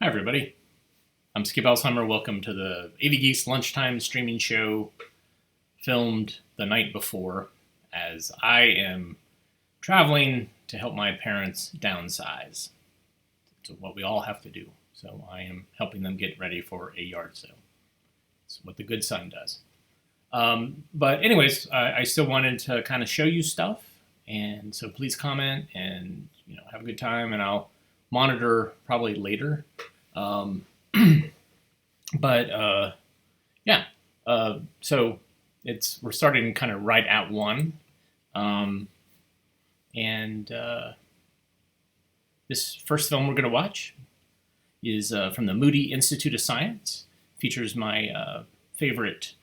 everybody. I'm Skip Alsheimer. Welcome to the AV Geeks Lunchtime streaming show, filmed the night before, as I am traveling to help my parents downsize. It's what we all have to do. So I am helping them get ready for a yard sale. It's what the good son does. But anyways, I still wanted to kind of show you stuff, and so please comment and have a good time, and I'll monitor probably later. So we're starting kind of right at 1. This first film we're going to watch is from the Moody Institute of Science. Features my favorite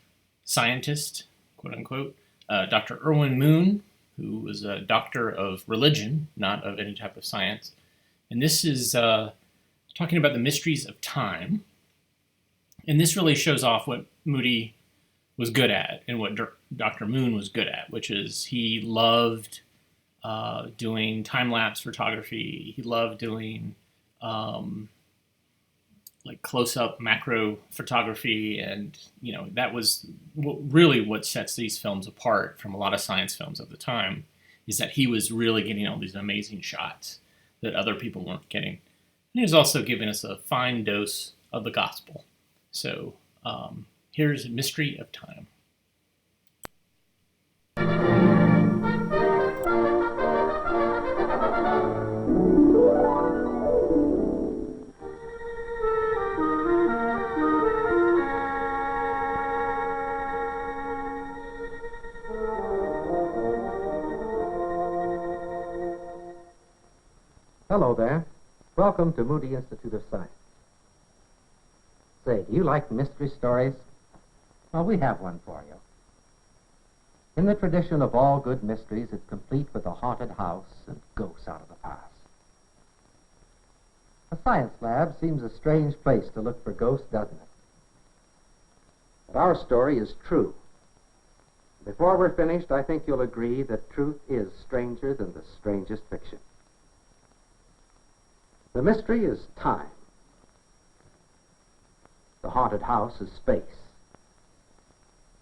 scientist, quote unquote, Dr. Irwin Moon, who was a doctor of religion, not of any type of science. And this is talking about the mysteries of time. And this really shows off what Moody was good at and what Dr. Moon was good at, which is he loved doing time-lapse photography. He loved doing like close-up macro photography. And, that was really what sets these films apart from a lot of science films of the time, is that he was really getting all these amazing shots that other people weren't getting. And he was also giving us a fine dose of the gospel. So here's Mystery of Time. Hello there. Welcome to Moody Institute of Science. Say, do you like mystery stories? Well, we have one for you. In the tradition of all good mysteries, it's complete with a haunted house and ghosts out of the past. A science lab seems a strange place to look for ghosts, doesn't it? But our story is true. Before we're finished, I think you'll agree that truth is stranger than the strangest fiction. The mystery is time. The haunted house is space.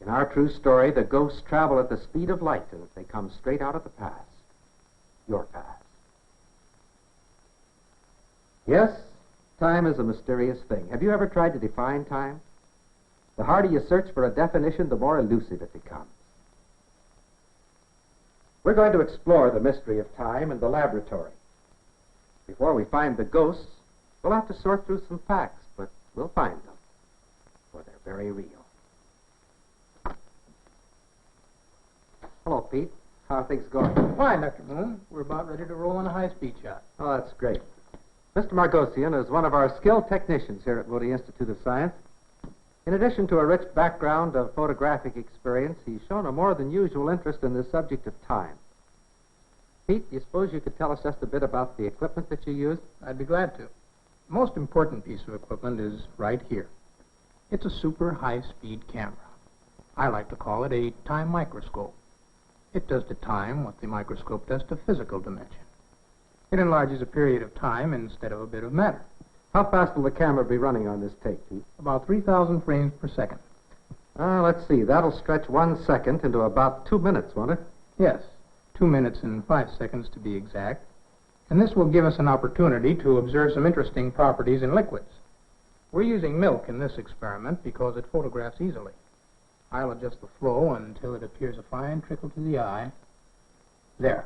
In our true story, the ghosts travel at the speed of light, and they come straight out of the past, your past. Yes, time is a mysterious thing. Have you ever tried to define time? The harder you search for a definition, the more elusive it becomes. We're going to explore the mystery of time in the laboratory. Before we find the ghosts, we'll have to sort through some facts, but we'll find them, for they're very real. Hello, Pete. How are things going? Fine, Dr. Moon. We're about ready to roll on a high-speed shot. Oh, that's great. Mr. Margosian is one of our skilled technicians here at Moody Institute of Science. In addition to a rich background of photographic experience, he's shown a more than usual interest in the subject of time. Pete, do you suppose you could tell us just a bit about the equipment that you use? I'd be glad to. The most important piece of equipment is right here. It's a super high-speed camera. I like to call it a time microscope. It does to time what the microscope does to physical dimension. It enlarges a period of time instead of a bit of matter. How fast will the camera be running on this tape, Pete? About 3,000 frames per second. Let's see. That'll stretch 1 second into about 2 minutes, won't it? Yes, 2 minutes and 5 seconds to be exact. And this will give us an opportunity to observe some interesting properties in liquids. We're using milk in this experiment because it photographs easily. I'll adjust the flow until it appears a fine trickle to the eye. There.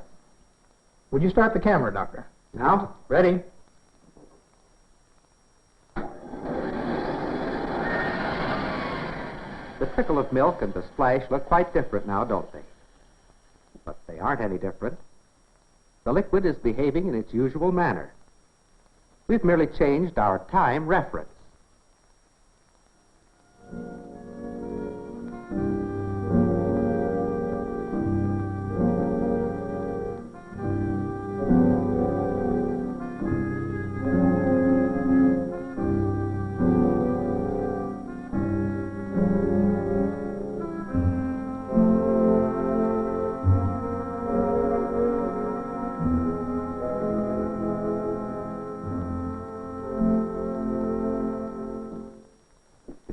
Would you start the camera, Doctor? Now? Ready? The trickle of milk and the splash look quite different now, don't they? But they aren't any different. The liquid is behaving in its usual manner. We've merely changed our time reference.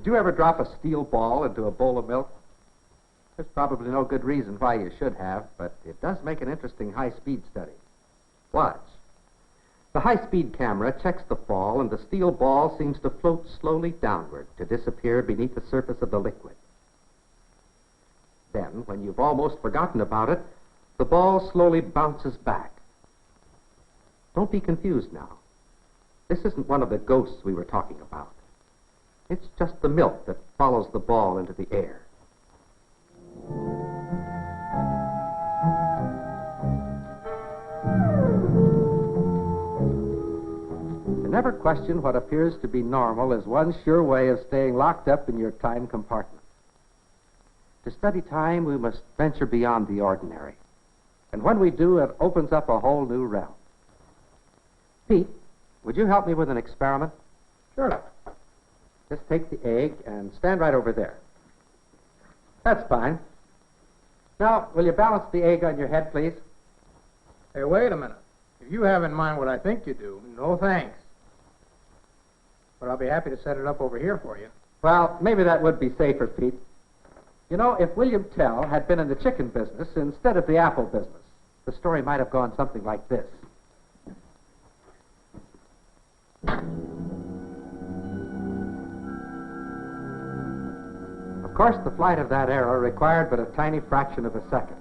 Did you ever drop a steel ball into a bowl of milk? There's probably no good reason why you should have, but it does make an interesting high-speed study. Watch. The high-speed camera checks the fall, and the steel ball seems to float slowly downward to disappear beneath the surface of the liquid. Then, when you've almost forgotten about it, the ball slowly bounces back. Don't be confused now. This isn't one of the ghosts we were talking about. It's just the milk that follows the ball into the air. To never question what appears to be normal is one sure way of staying locked up in your time compartment. To study time, we must venture beyond the ordinary. And when we do, it opens up a whole new realm. Pete, would you help me with an experiment? Sure. Just take the egg and stand right over there. That's fine. Now, will you balance the egg on your head, please? Hey, wait a minute. If you have in mind what I think you do, no thanks. But I'll be happy to set it up over here for you. Well, maybe that would be safer, Pete. You know, if William Tell had been in the chicken business instead of the apple business, the story might have gone something like this. Of course, the flight of that arrow required but a tiny fraction of a second.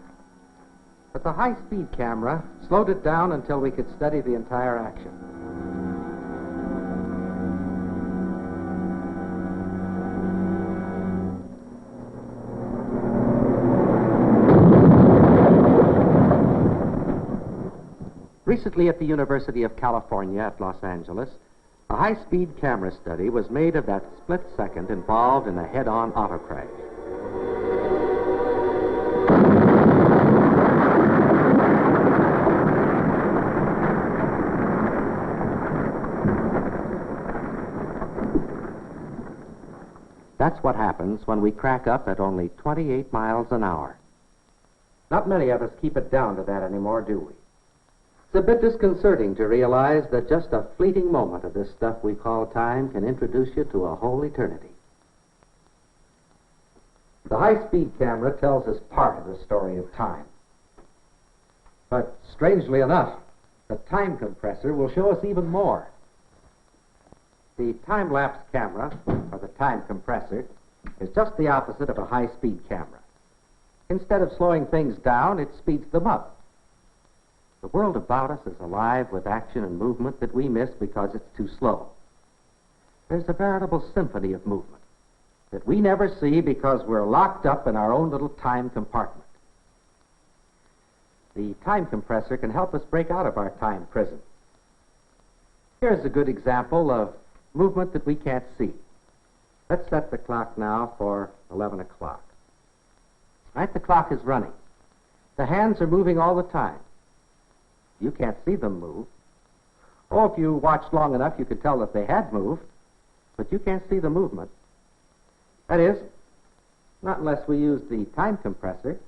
But the high-speed camera slowed it down until we could study the entire action. Recently at the University of California at Los Angeles, a high-speed camera study was made of that split second involved in a head-on auto crash. That's what happens when we crack up at only 28 miles an hour. Not many of us keep it down to that anymore, do we? It's a bit disconcerting to realize that just a fleeting moment of this stuff we call time can introduce you to a whole eternity. The high-speed camera tells us part of the story of time. But strangely enough, the time compressor will show us even more. The time-lapse camera, or the time compressor, is just the opposite of a high-speed camera. Instead of slowing things down, it speeds them up. The world about us is alive with action and movement that we miss because it's too slow. There's a veritable symphony of movement that we never see because we're locked up in our own little time compartment. The time compressor can help us break out of our time prison. Here's a good example of movement that we can't see. Let's set the clock now for 11 o'clock. Right, the clock is running. The hands are moving all the time. You can't see them move. Oh, if you watched long enough, you could tell that they had moved, but you can't see the movement. That is, not unless we use the time compressor.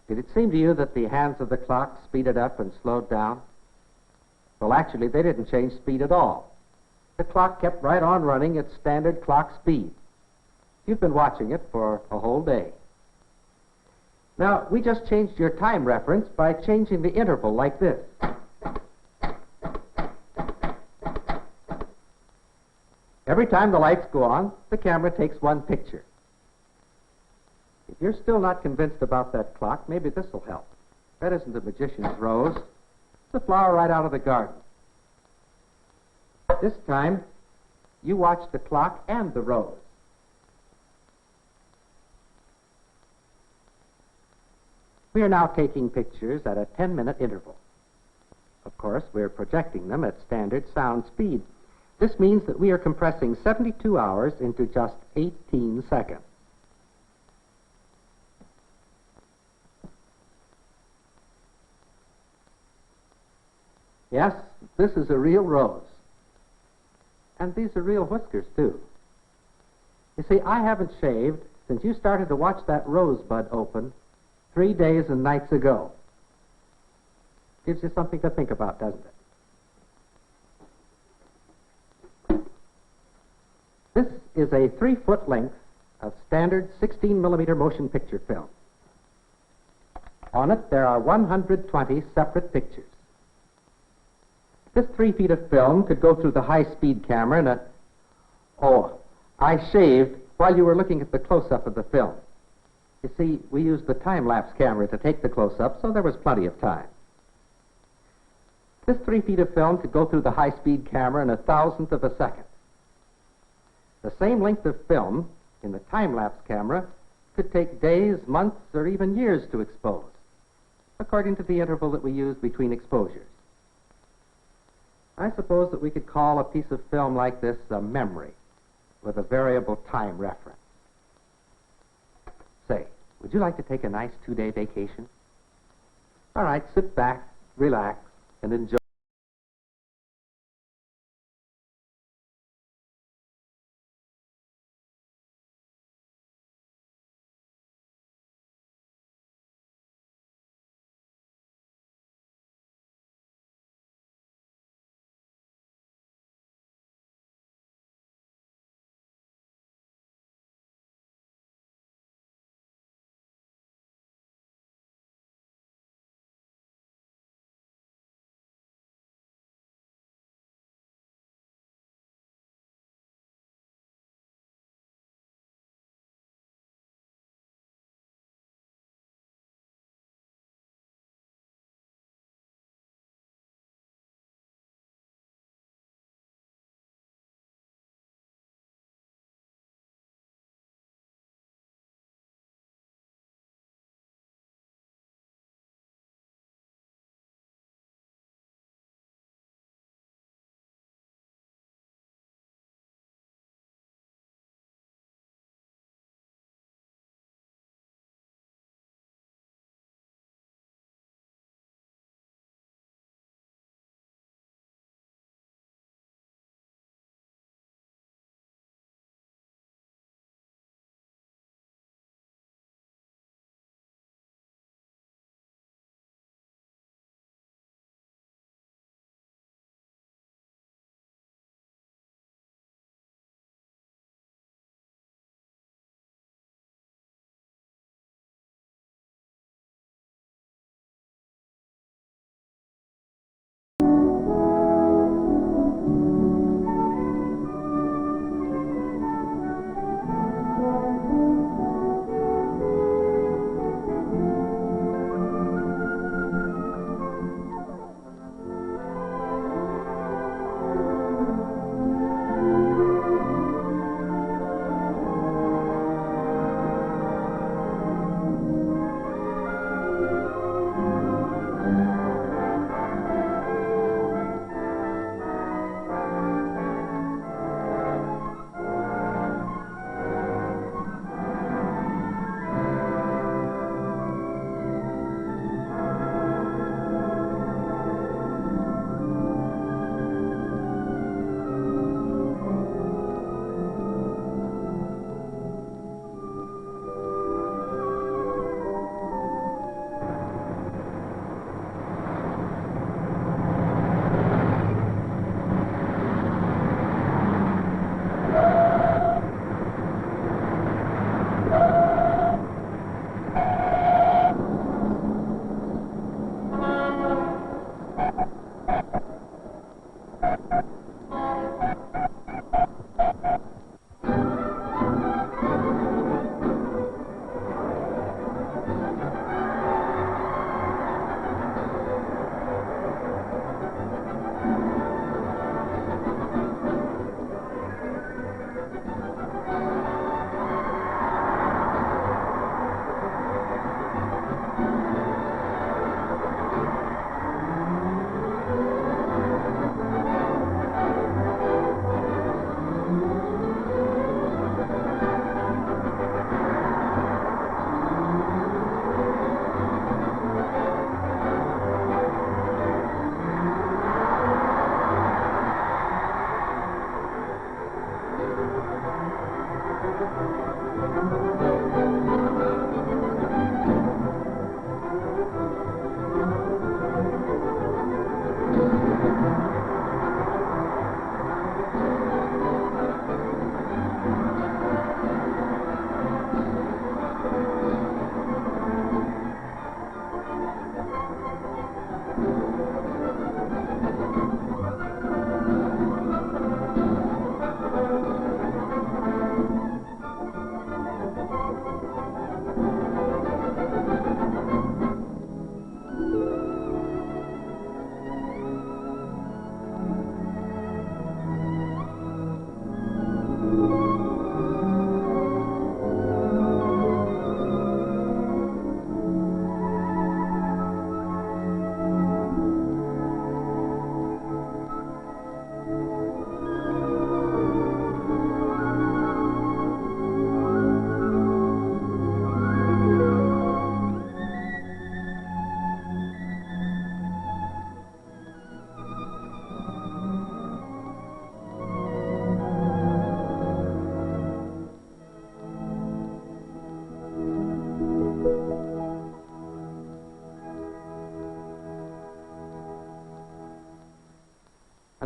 Did it seem to you that the hands of the clock speeded up and slowed down? Well, actually, they didn't change speed at all. The clock kept right on running at standard clock speed. You've been watching it for a whole day. Now, we just changed your time reference by changing the interval like this. Every time the lights go on, the camera takes one picture. If you're still not convinced about that clock, maybe this will help. That isn't a magician's rose. It's a flower right out of the garden. This time, you watch the clock and the rose. We are now taking pictures at a 10-minute interval. Of course, we're projecting them at standard sound speed. This means that we are compressing 72 hours into just 18 seconds. Yes, this is a real rose. And these are real whiskers, too. You see, I haven't shaved since you started to watch that rosebud open 3 days and nights ago. Gives you something to think about, doesn't it? This is a 3-foot length of standard 16mm motion picture film. On it, there are 120 separate pictures. This 3 feet of film could go through the high-speed camera in a... Oh, I shaved while you were looking at the close-up of the film. You see, we used the time-lapse camera to take the close-up, so there was plenty of time. This 3 feet of film could go through the high-speed camera in a thousandth of a second. The same length of film in the time-lapse camera could take days, months, or even years to expose, according to the interval that we use between exposures. I suppose that we could call a piece of film like this a memory with a variable time reference. Say, would you like to take a nice 2-day vacation? All right, sit back, relax, and enjoy.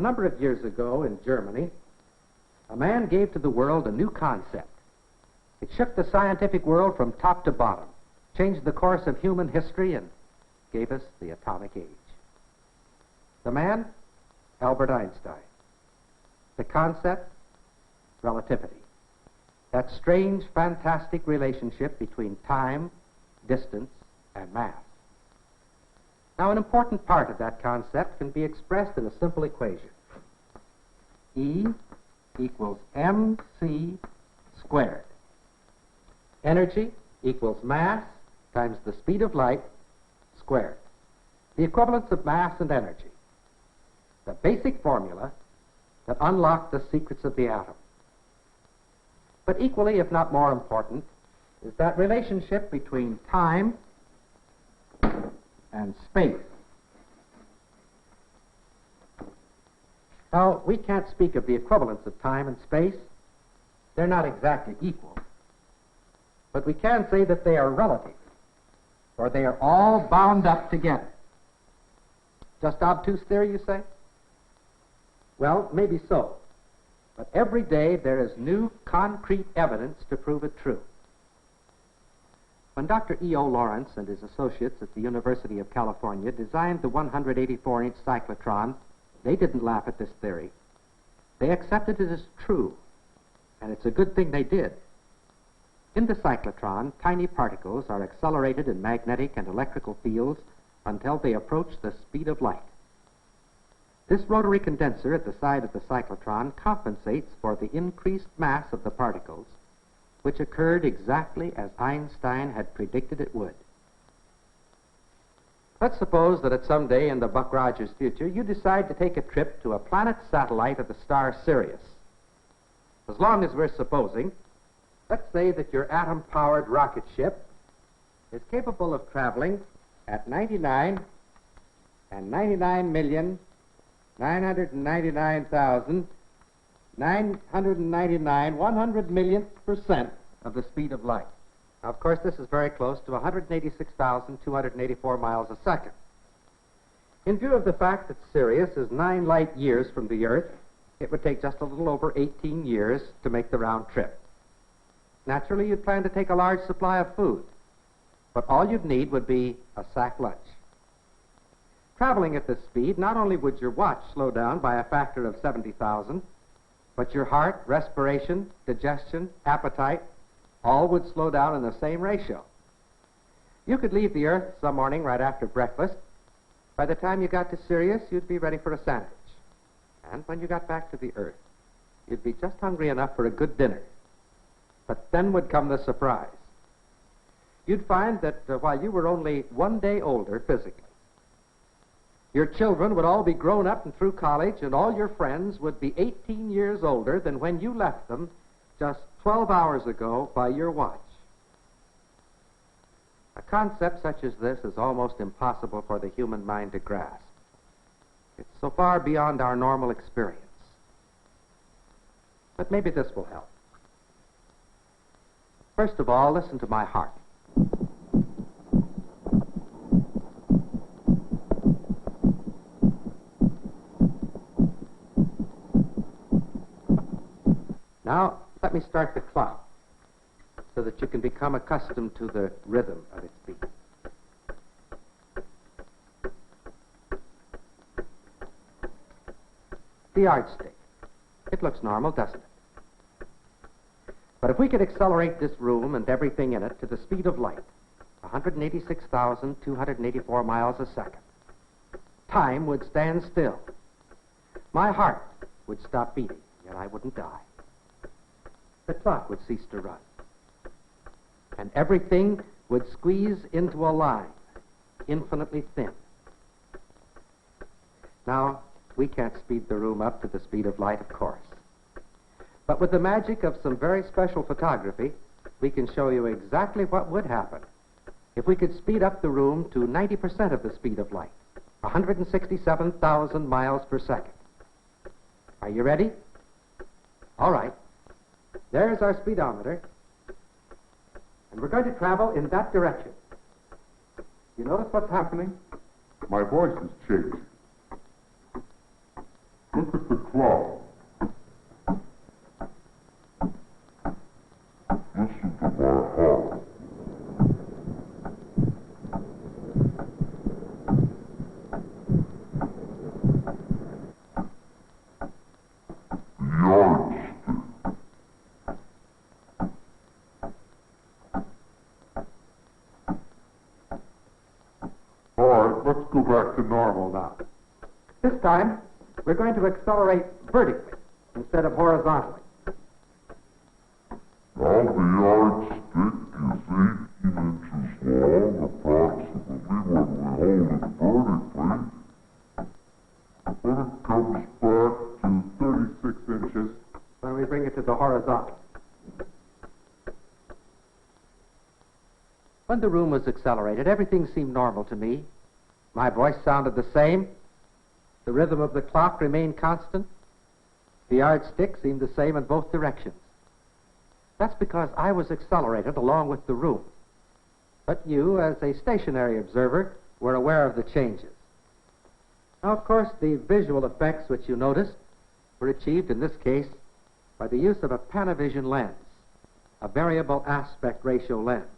number of years ago in Germany, a man gave to the world a new concept. It shook the scientific world from top to bottom, changed the course of human history, and gave us the atomic age. The man, Albert Einstein. The concept, relativity. That strange, fantastic relationship between time, distance, and mass. Now, an important part of that concept can be expressed in a simple equation. E equals mc squared. Energy equals mass times the speed of light squared. The equivalence of mass and energy. The basic formula that unlocked the secrets of the atom. But equally, if not more important, is that relationship between time and space. Now, we can't speak of the equivalence of time and space. They're not exactly equal. But we can say that they are relative, or they are all bound up together. Just obtuse theory, you say? Well, maybe so. But every day there is new concrete evidence to prove it true. When Dr. E.O. Lawrence and his associates at the University of California designed the 184-inch cyclotron, they didn't laugh at this theory. They accepted it as true, and it's a good thing they did. In the cyclotron, tiny particles are accelerated in magnetic and electrical fields until they approach the speed of light. This rotary condenser at the side of the cyclotron compensates for the increased mass of the particles, which occurred exactly as Einstein had predicted it would. Let's suppose that at some day in the Buck Rogers future, you decide to take a trip to a planet satellite of the star Sirius. As long as we're supposing, let's say that your atom-powered rocket ship is capable of traveling at 99,999,999 100 millionth% of the speed of light. Now, of course, this is very close to 186,284 miles a second. In view of the fact that Sirius is 9 light years from the Earth, it would take just a little over 18 years to make the round trip. Naturally, you'd plan to take a large supply of food, but all you'd need would be a sack lunch. Traveling at this speed, not only would your watch slow down by a factor of 70,000, but your heart, respiration, digestion, appetite, all would slow down in the same ratio. You could leave the Earth some morning right after breakfast. By the time you got to Sirius, you'd be ready for a sandwich. And when you got back to the Earth, you'd be just hungry enough for a good dinner. But then would come the surprise. You'd find that while you were only 1 day older physically, your children would all be grown up and through college, and all your friends would be 18 years older than when you left them just 12 hours ago by your watch. A concept such as this is almost impossible for the human mind to grasp. It's so far beyond our normal experience. But maybe this will help. First of all, listen to my heart. Now, let me start the clock so that you can become accustomed to the rhythm of its beat. The yardstick. It looks normal, doesn't it? But if we could accelerate this room and everything in it to the speed of light, 186,284 miles a second, time would stand still. My heart would stop beating, yet I wouldn't die. The clock would cease to run. And everything would squeeze into a line, infinitely thin. Now, we can't speed the room up to the speed of light, of course. But with the magic of some very special photography, we can show you exactly what would happen if we could speed up the room to 90% of the speed of light, 167,000 miles per second. Are you ready? All right. There's our speedometer. And we're going to travel in that direction. You notice what's happening? My voice has changed. Look at the clock. Listen to my heart. Yardstick. All right, let's go back to normal now. This time, we're going to accelerate vertically instead of horizontally. Now the yardstick is 18 inches long, approximately when we hold it vertically. Then it comes back to 36 inches. When we bring it to the horizontal. When the room was accelerated, everything seemed normal to me. My voice sounded the same. The rhythm of the clock remained constant. The yardstick seemed the same in both directions. That's because I was accelerated along with the room. But you, as a stationary observer, were aware of the changes. Now, of course, the visual effects which you noticed were achieved in this case by the use of a Panavision lens, a variable aspect ratio lens.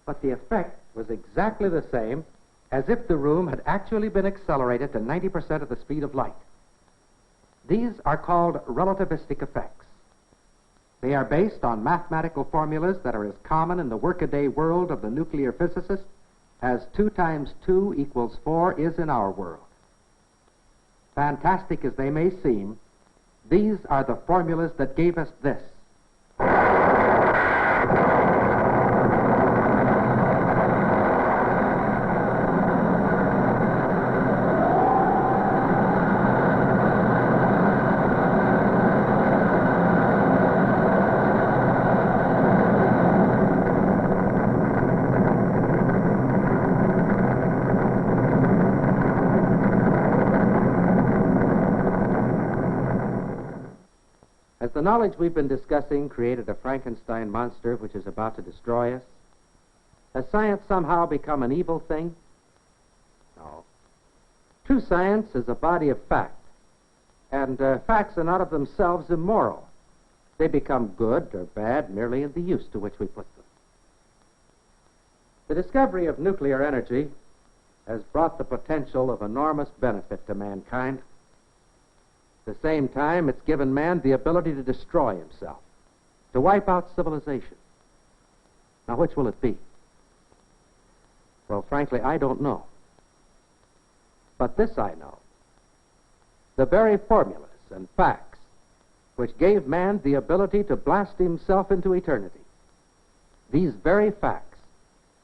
But the effect was exactly the same as if the room had actually been accelerated to 90% of the speed of light. These are called relativistic effects. They are based on mathematical formulas that are as common in the workaday world of the nuclear physicist as 2 times 2 equals 4 is in our world. Fantastic as they may seem, these are the formulas that gave us this. As the knowledge we've been discussing created a Frankenstein monster which is about to destroy us, has science somehow become an evil thing? No. True science is a body of fact, and facts are not of themselves immoral. They become good or bad merely in the use to which we put them. The discovery of nuclear energy has brought the potential of enormous benefit to mankind. At the same time, it's given man the ability to destroy himself, to wipe out civilization. Now, which will it be? Well, frankly, I don't know. But this I know. The very formulas and facts which gave man the ability to blast himself into eternity, these very facts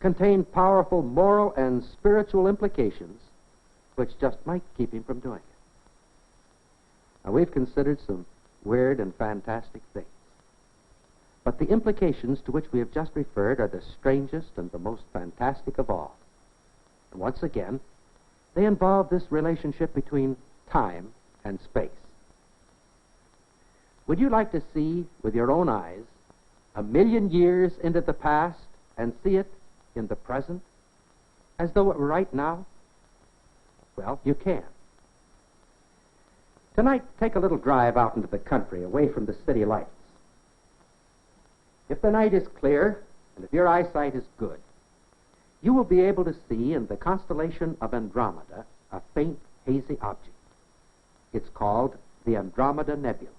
contain powerful moral and spiritual implications which just might keep him from doing it. Now, we've considered some weird and fantastic things. But the implications to which we have just referred are the strangest and the most fantastic of all. And once again, they involve this relationship between time and space. Would you like to see with your own eyes 1,000,000 years into the past and see it in the present, as though it were right now? Well, you can. Tonight, take a little drive out into the country, away from the city lights. If the night is clear, and if your eyesight is good, you will be able to see in the constellation of Andromeda a faint, hazy object. It's called the Andromeda Nebula.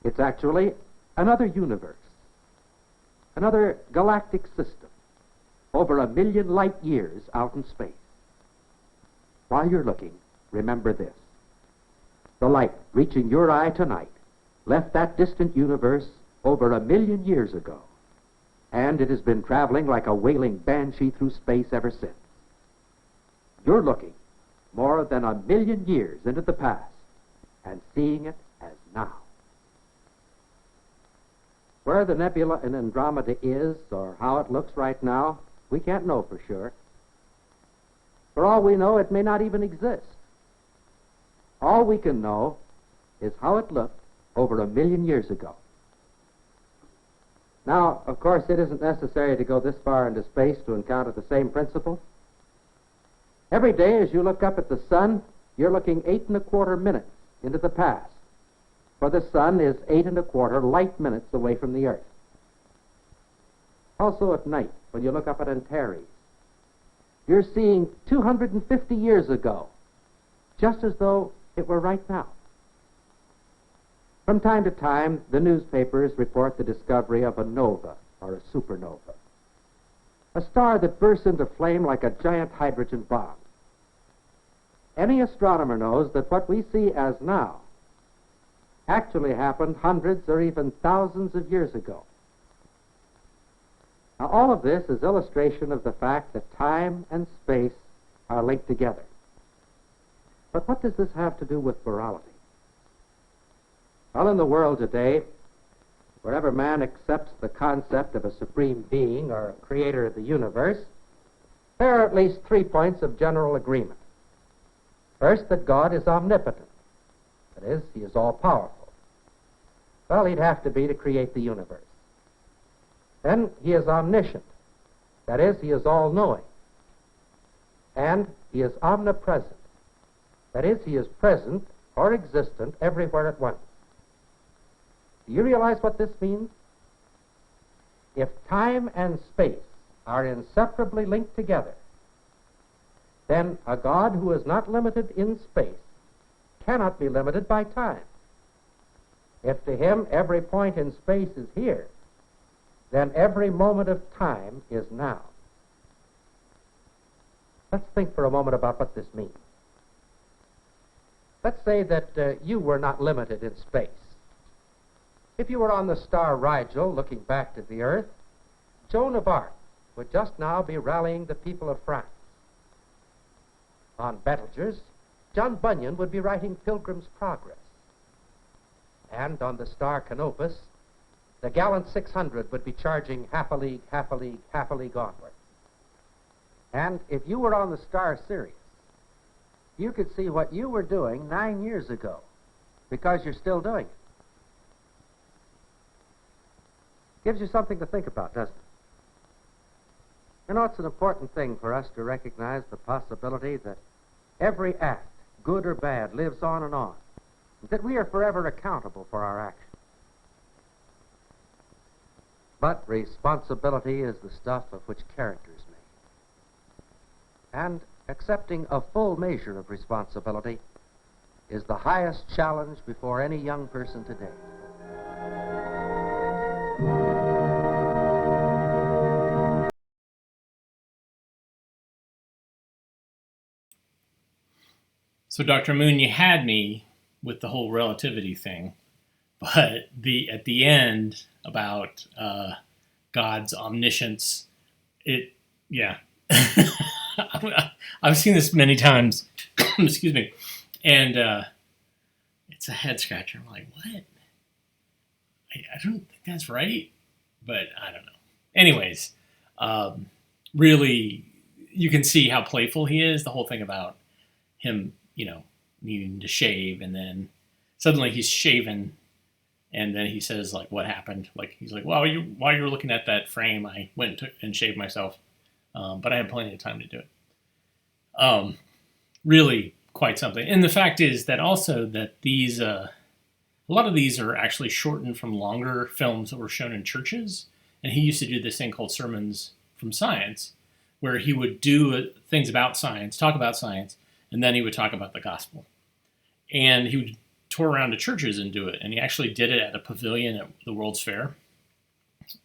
It's actually another universe, another galactic system, over 1,000,000 light years out in space. While you're looking, remember this. The light reaching your eye tonight left that distant universe over 1,000,000 years ago, and it has been traveling like a wailing banshee through space ever since. You're looking more than 1,000,000 years into the past and seeing it as now. Where the nebula in Andromeda is, or how it looks right now, we can't know for sure. For all we know, it may not even exist. All we can know is how it looked over 1,000,000 years ago. Now, of course, it isn't necessary to go this far into space to encounter the same principle. Every day as you look up at the sun, you're looking 8¼ minutes into the past, for the sun is 8¼ light minutes away from the Earth. Also at night, when you look up at Antares, you're seeing 250 years ago, just as though it were right now. From time to time, the newspapers report the discovery of a nova or a supernova, a star that bursts into flame like a giant hydrogen bomb. Any astronomer knows that what we see as now actually happened hundreds or even thousands of years ago. Now, all of this is illustration of the fact that time and space are linked together. But what does this have to do with morality? Well, in the world today, wherever man accepts the concept of a supreme being or a creator of the universe, there are at least 3 points of general agreement. First, that God is omnipotent. That is, he is all-powerful. Well, he'd have to be to create the universe. Then, he is omniscient. That is, he is all-knowing. And he is omnipresent. That is, he is present or existent everywhere at once. Do you realize what this means? If time and space are inseparably linked together, then a God who is not limited in space cannot be limited by time. If to him every point in space is here, then every moment of time is now. Let's think for a moment about what this means. Let's say that you were not limited in space. If you were on the star Rigel looking back to the Earth, Joan of Arc would just now be rallying the people of France. On Betelgeuse, John Bunyan would be writing Pilgrim's Progress. And on the star Canopus, the gallant 600 would be charging half a league, half a league, half a league onward. And if you were on the star Sirius, you could see what you were doing 9 years ago, because you're still doing it. Gives you something to think about, doesn't it? You know, it's an important thing for us to recognize the possibility that every act, good or bad, lives on and on, that we are forever accountable for our actions. But responsibility is the stuff of which character is made. And accepting a full measure of responsibility is the highest challenge before any young person today. So, Dr. Moon, you had me with the whole relativity thing, but at the end about God's omniscience, I've seen this many times. Excuse me, and it's a head scratcher. I'm like, what? I don't think that's right, but I don't know. Anyways, really, you can see how playful he is. The whole thing about him, needing to shave, and then suddenly he's shaven, and then he says, like, what happened? Like, he's like, well, while you were looking at that frame, I went and shaved myself, but I had plenty of time to do it. Really quite something. And the fact is that also that these, a lot of these are actually shortened from longer films that were shown in churches, and he used to do this thing called Sermons from Science, where he would do things about science, talk about science, and then he would talk about the gospel. And he would tour around to churches and do it. And he actually did it at a pavilion at the World's Fair.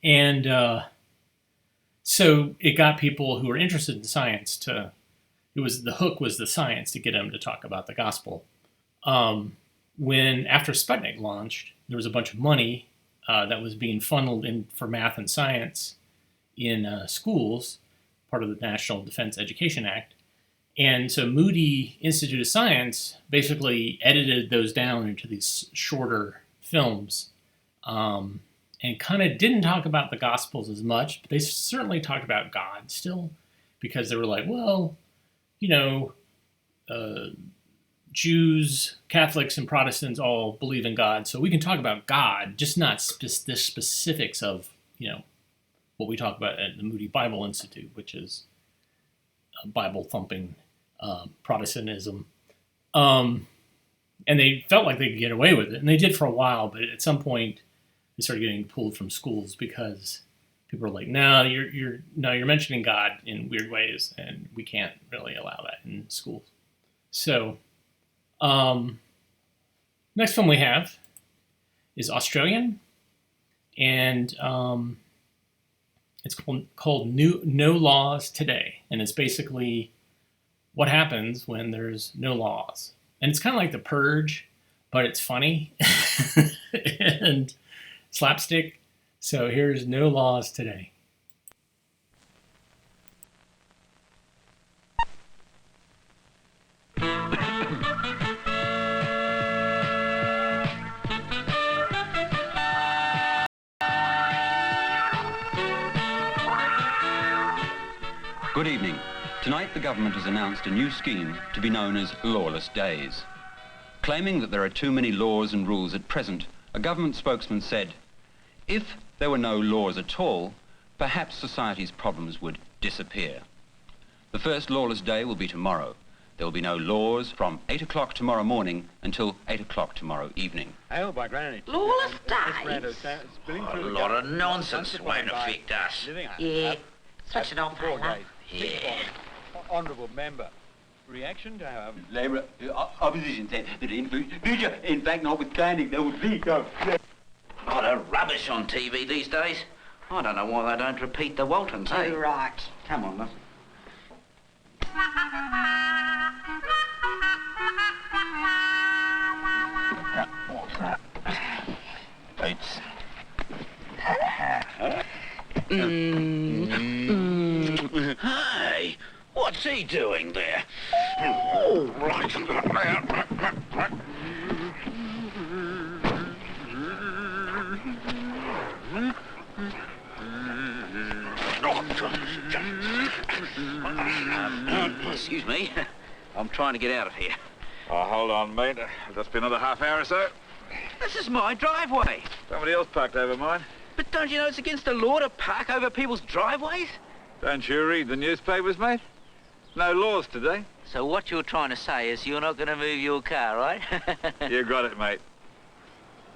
And so it got people who were interested in science the hook was the science to get them to talk about the gospel. After Sputnik launched, there was a bunch of money that was being funneled in for math and science in schools, part of the National Defense Education Act. And so Moody Institute of Science basically edited those down into these shorter films, and kind of didn't talk about the Gospels as much, but they certainly talked about God still, because they were like, well, Jews, Catholics, and Protestants all believe in God, so we can talk about God, just not the specifics of, what we talk about at the Moody Bible Institute, which is Bible-thumping Protestantism. And they felt like they could get away with it, and they did for a while. But at some point, they started getting pulled from schools because people were like, "No, you're mentioning God in weird ways, and we can't really allow that in schools." So, next film we have is Australian, and it's called No Laws Today, and it's basically what happens when there's no laws. And it's kind of like The Purge, but it's funny and slapstick. So here's No Laws Today. Good evening. Tonight the government has announced a new scheme to be known as Lawless Days. Claiming that there are too many laws and rules at present, a government spokesman said, if there were no laws at all, perhaps society's problems would disappear. The first lawless day will be tomorrow. There will be no laws from 8 o'clock tomorrow morning until 8 o'clock tomorrow evening. Oh, by granny. Lawless days? A lot of nonsense. It won't affect us. Yeah. Switch it off, fella. Yeah. Honourable member. Reaction to our... Labour opposition said that in future, in fact, notwithstanding, there would be no... A lot of rubbish on TV these days. I don't know why they don't repeat the Waltons, eh? Too right. Come on, love. What's that? Boots. Hey, what's he doing there? Oh, right. Excuse me. I'm trying to get out of here. Oh, hold on, mate. Just been another half hour or so. This is my driveway. Somebody else parked over mine. But don't you know it's against the law to park over people's driveways? Don't you read the newspapers, mate? No laws today. So what you're trying to say is you're not going to move your car, right? You got it, mate.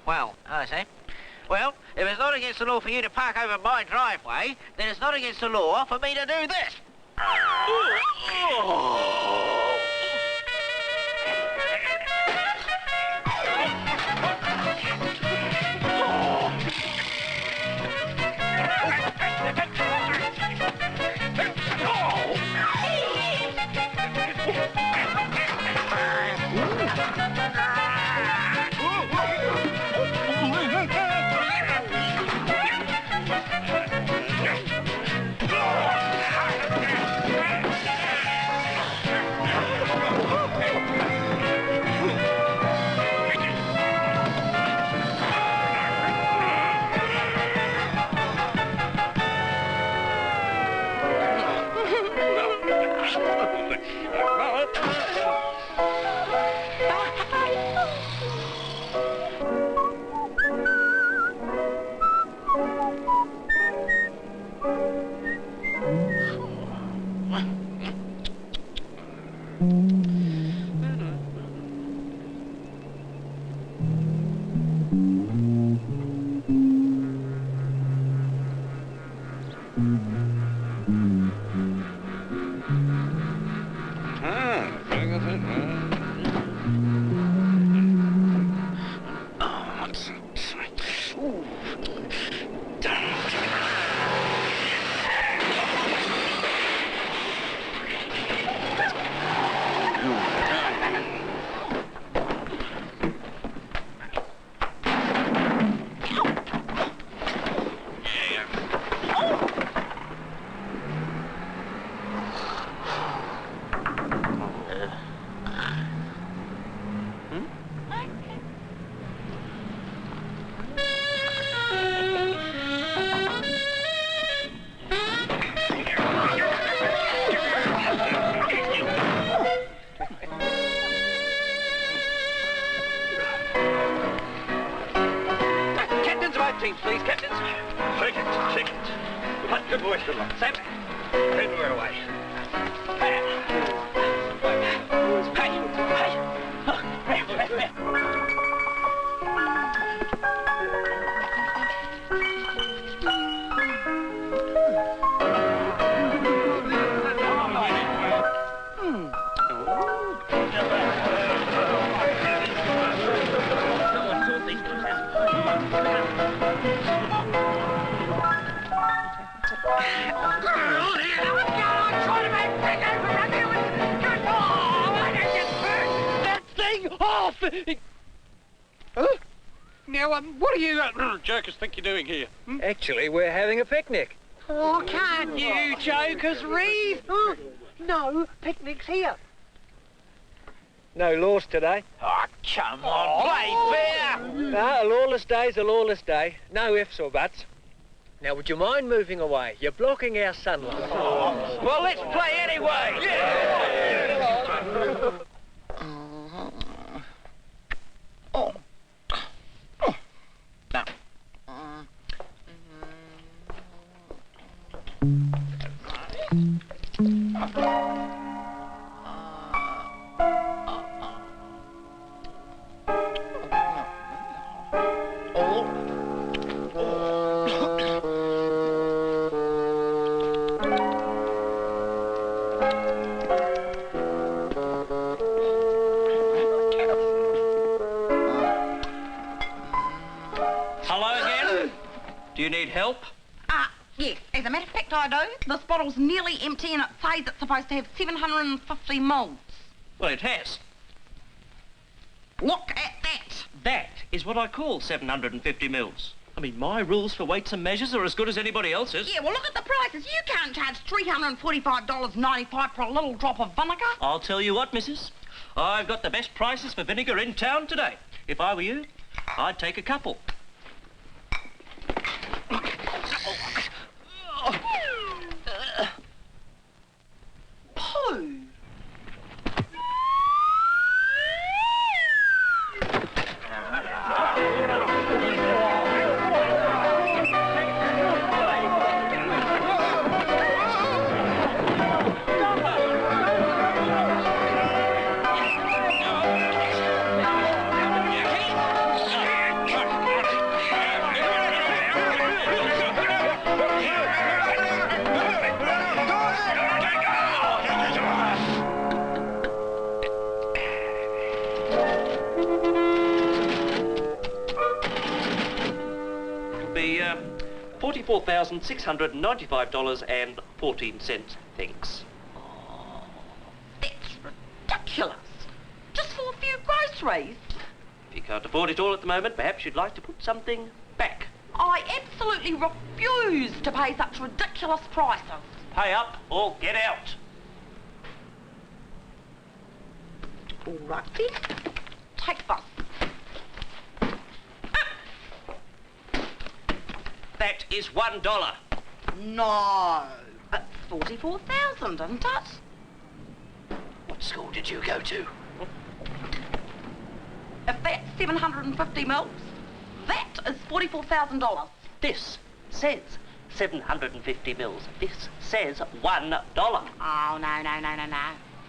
Well, I see. Well, if it's not against the law for you to park over my driveway, then it's not against the law for me to do this. Please, captains. Shake it, shake it. Right, good boys, good luck. Sam, then we're away. Hey, hey. That thing off! Huh? Now, what do you jokers think you're doing here? Actually, we're having a picnic. Oh, can't you jokers read? No picnics here. No laws today. Oh, come on, play fair! No, a lawless day's a lawless day. No ifs or buts. Now, would you mind moving away? You're blocking our sunlight. Well, let's play anyway! Oh. Now. Hello again? Do you need help? Yes, as a matter of fact I do. This bottle's nearly empty and it says it's supposed to have 750 mils. Well, it has. Look at that. That is what I call 750 mils. I mean, my rules for weights and measures are as good as anybody else's. Yeah, well, look at the prices. You can't charge $345.95 for a little drop of vinegar. I'll tell you what, missus. I've got the best prices for vinegar in town today. If I were you, I'd take a couple. Pooh. $44,695.14, thanks. That's ridiculous. Just for a few groceries. If you can't afford it all at the moment, perhaps you'd like to put something back. I absolutely refuse to pay such ridiculous prices. Pay up or get out. All right then. Take this. That is $1. No. It's 44,000, isn't it? What school did you go to? If that's 750 mils, that is $44,000. This says 750 mils. This says $1. Oh, no.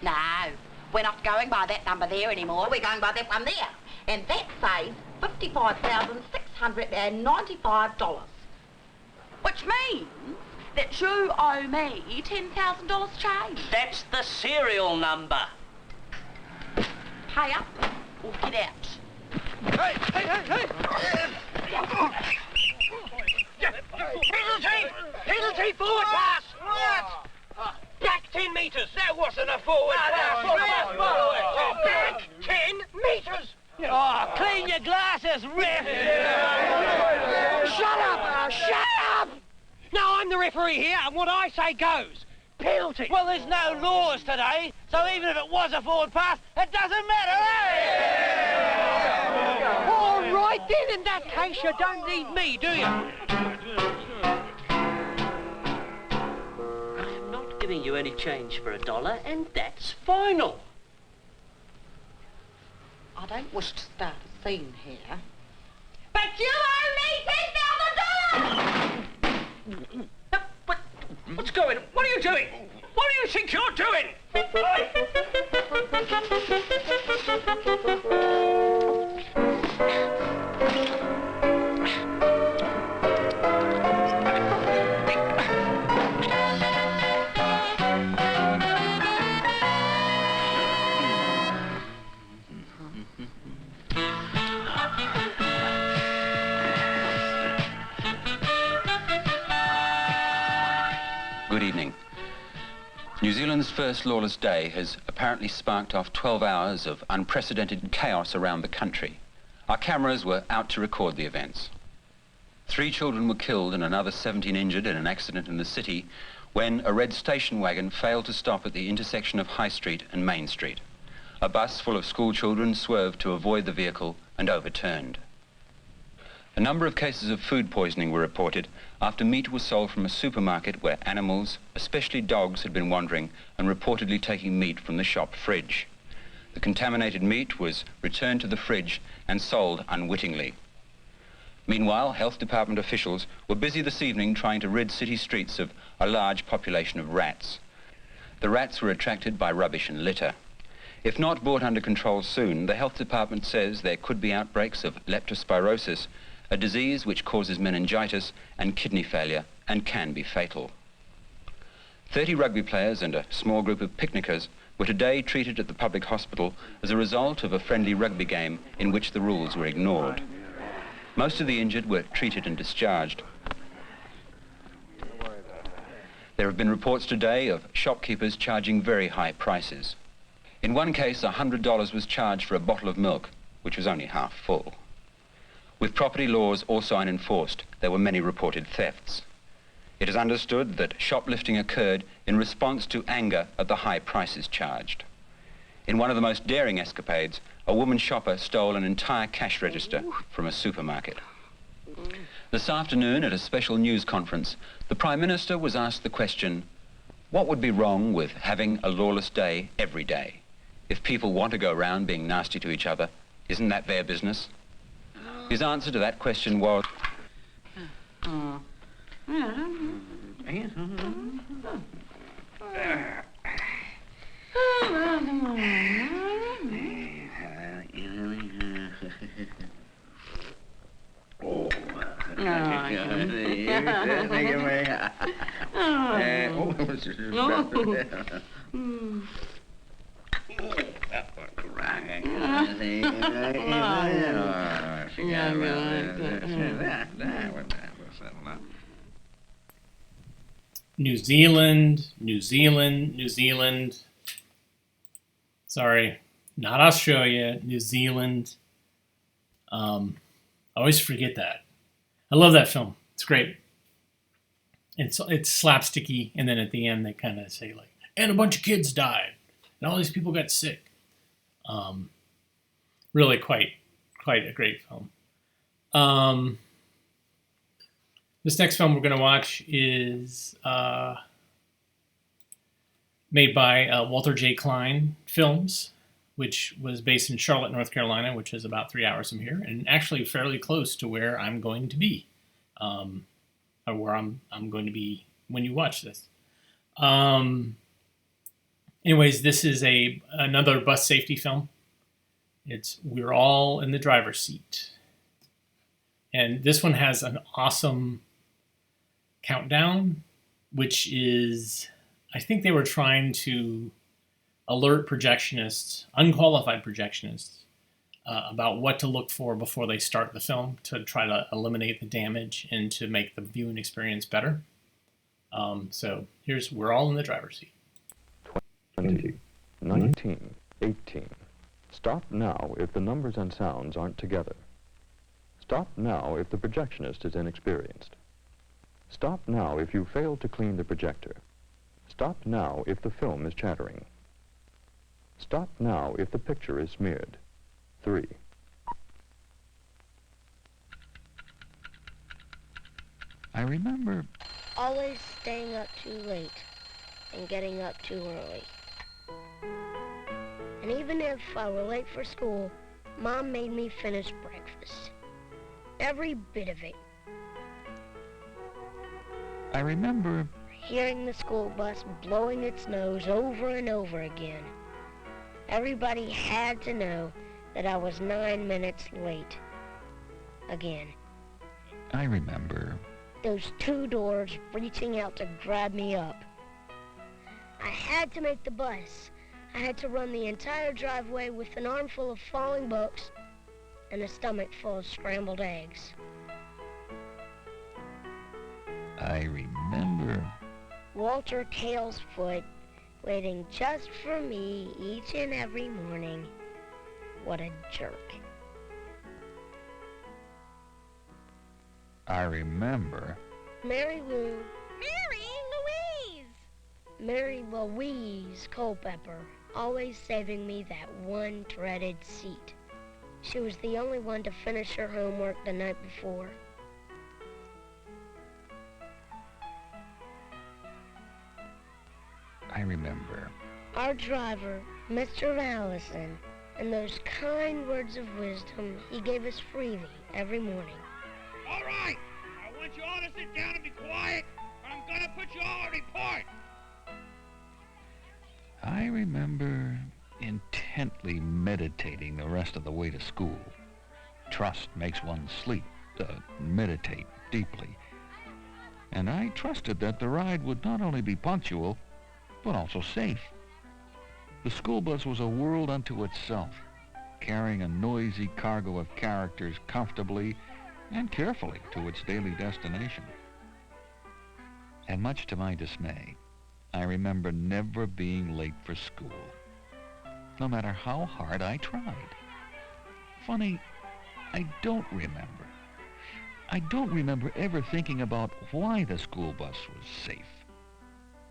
No. We're not going by that number there anymore. We're going by that one there. And that says $55,695. Which means that you owe me $10,000 change. That's the serial number. Pay up or get out. Hey! Penalty, forward pass! What? Back 10 metres. That wasn't a forward pass. Back 10 metres. Oh, clean your glasses, ref! Shut up! Now, I'm the referee here, and what I say goes. Penalty. Well, there's no laws today, so even if it was a forward pass, it doesn't matter, eh? All right, then, in that case, you don't need me, do you? I am not giving you any change for $1, and that's final. I don't wish to start a scene here, but you owe me $10,000! What's going on? What are you doing? What do you think you're doing? Good evening. New Zealand's first lawless day has apparently sparked off 12 hours of unprecedented chaos around the country. Our cameras were out to record the events. 3 children were killed and another 17 injured in an accident in the city when a red station wagon failed to stop at the intersection of High Street and Main Street. A bus full of school children swerved to avoid the vehicle and overturned. A number of cases of food poisoning were reported after meat was sold from a supermarket where animals, especially dogs, had been wandering and reportedly taking meat from the shop fridge. The contaminated meat was returned to the fridge and sold unwittingly. Meanwhile, health department officials were busy this evening trying to rid city streets of a large population of rats. The rats were attracted by rubbish and litter. If not brought under control soon, the health department says there could be outbreaks of leptospirosis, a disease which causes meningitis and kidney failure and can be fatal. 30 rugby players and a small group of picnickers were today treated at the public hospital as a result of a friendly rugby game in which the rules were ignored. Most of the injured were treated and discharged. There have been reports today of shopkeepers charging very high prices. In one case, $100 was charged for a bottle of milk, which was only half full. With property laws also unenforced, there were many reported thefts. It is understood that shoplifting occurred in response to anger at the high prices charged. In one of the most daring escapades, a woman shopper stole an entire cash register from a supermarket. This afternoon, at a special news conference, the Prime Minister was asked the question, what would be wrong with having a lawless day every day? If people want to go around being nasty to each other, isn't that their business? His answer to that question was... New Zealand, New Zealand, New Zealand. Sorry, not Australia, New Zealand. I always forget that. I love that film. It's great. It's slapsticky, and then at the end they kind of say like, and a bunch of kids died, and all these people got sick. Really quite a great film. This next film we're going to watch is made by Walter J. Klein Films, which was based in Charlotte, North Carolina, which is about 3 hours from here, and actually fairly close to where I'm going to be, or where I'm going to be when you watch this. Anyways, this is another bus safety film. We're all in the driver's seat. And this one has an awesome countdown, which is, I think they were trying to alert projectionists, unqualified projectionists, about what to look for before they start the film to try to eliminate the damage and to make the viewing experience better. So we're all in the driver's seat. 20, 19, 18. Stop now if the numbers and sounds aren't together. Stop now if the projectionist is inexperienced. Stop now if you failed to clean the projector. Stop now if the film is chattering. Stop now if the picture is smeared. 3. I remember always staying up too late and getting up too early. And even if I were late for school, Mom made me finish breakfast. Every bit of it. I remember hearing the school bus blowing its nose over and over again. Everybody had to know that I was 9 minutes late. Again. I remember those 2 doors reaching out to grab me up. I had to make the bus. I had to run the entire driveway with an armful of falling books and a stomach full of scrambled eggs. I remember Walter Tailsfoot, waiting just for me each and every morning. What a jerk. I remember. Mary Louise Culpepper, always saving me that one dreaded seat. She was the only one to finish her homework the night before. I remember. Our driver, Mr. Allison, and those kind words of wisdom he gave us freely every morning. All right, I want you all to sit down and be quiet, or I'm gonna put you all on report. I remember intently meditating the rest of the way to school. Trust makes one sleep, meditate deeply. And I trusted that the ride would not only be punctual, but also safe. The school bus was a world unto itself, carrying a noisy cargo of characters comfortably and carefully to its daily destination. And much to my dismay, I remember never being late for school, no matter how hard I tried. Funny, I don't remember. I don't remember ever thinking about why the school bus was safe.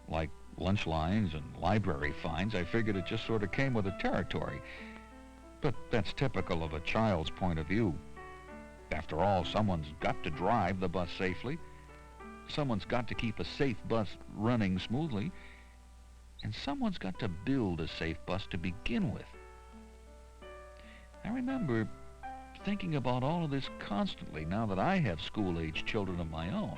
Like lunch lines and library fines, I figured it just sort of came with the territory. But that's typical of a child's point of view. After all, someone's got to drive the bus safely. Someone's got to keep a safe bus running smoothly. And someone's got to build a safe bus to begin with. I remember thinking about all of this constantly now that I have school-age children of my own.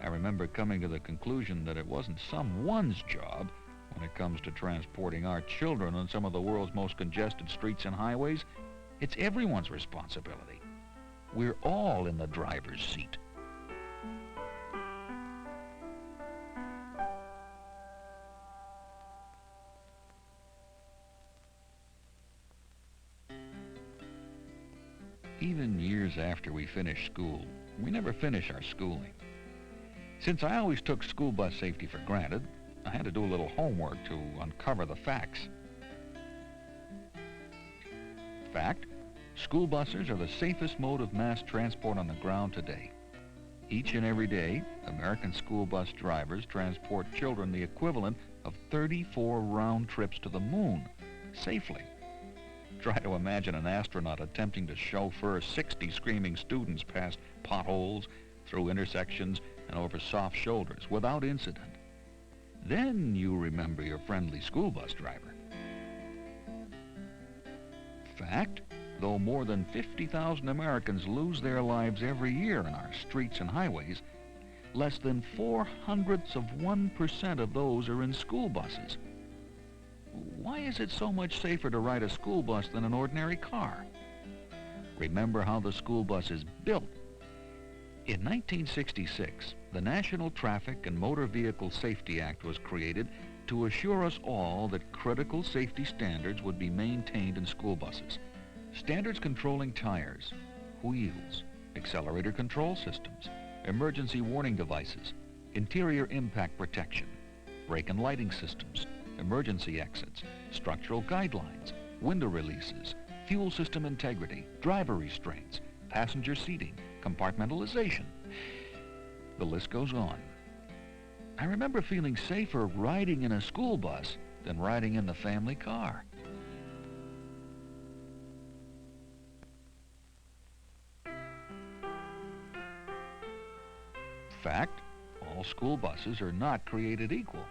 I remember coming to the conclusion that it wasn't someone's job when it comes to transporting our children on some of the world's most congested streets and highways. It's everyone's responsibility. We're all in the driver's seat. Even years after we finished school, we never finish our schooling. Since I always took school bus safety for granted, I had to do a little homework to uncover the facts. Fact, school buses are the safest mode of mass transport on the ground today. Each and every day, American school bus drivers transport children the equivalent of 34 round trips to the moon, safely. Try to imagine an astronaut attempting to chauffeur 60 screaming students past potholes, through intersections, and over soft shoulders without incident. Then you remember your friendly school bus driver. Fact, though more than 50,000 Americans lose their lives every year on our streets and highways, less than 0.04% of those are in school buses. Why is it so much safer to ride a school bus than an ordinary car? Remember how the school bus is built. In 1966, the National Traffic and Motor Vehicle Safety Act was created to assure us all that critical safety standards would be maintained in school buses. Standards controlling tires, wheels, accelerator control systems, emergency warning devices, interior impact protection, brake and lighting systems, emergency exits, structural guidelines, window releases, fuel system integrity, driver restraints, passenger seating, compartmentalization. The list goes on. I remember feeling safer riding in a school bus than riding in the family car. Fact, all school buses are not created equal.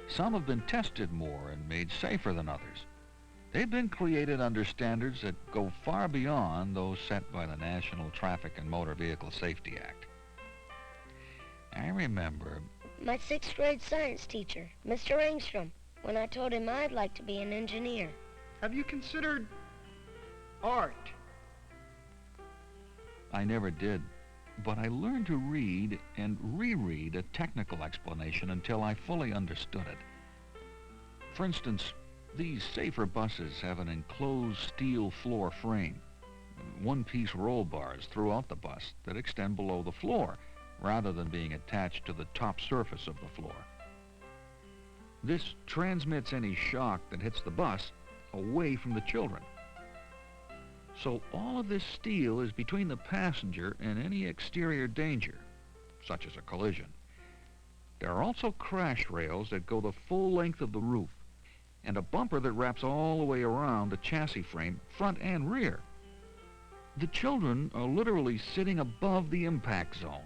Some have been tested more and made safer than others. They've been created under standards that go far beyond those set by the National Traffic and Motor Vehicle Safety Act. I remember My 6th grade science teacher, Mr. Engstrom, when I told him I'd like to be an engineer. Have you considered art? I never did, but I learned to read and reread a technical explanation until I fully understood it. For instance, these safer buses have an enclosed steel floor frame, one-piece roll bars throughout the bus that extend below the floor, rather than being attached to the top surface of the floor. This transmits any shock that hits the bus away from the children. So all of this steel is between the passenger and any exterior danger, such as a collision. There are also crash rails that go the full length of the roof, and a bumper that wraps all the way around the chassis frame, front and rear. The children are literally sitting above the impact zone.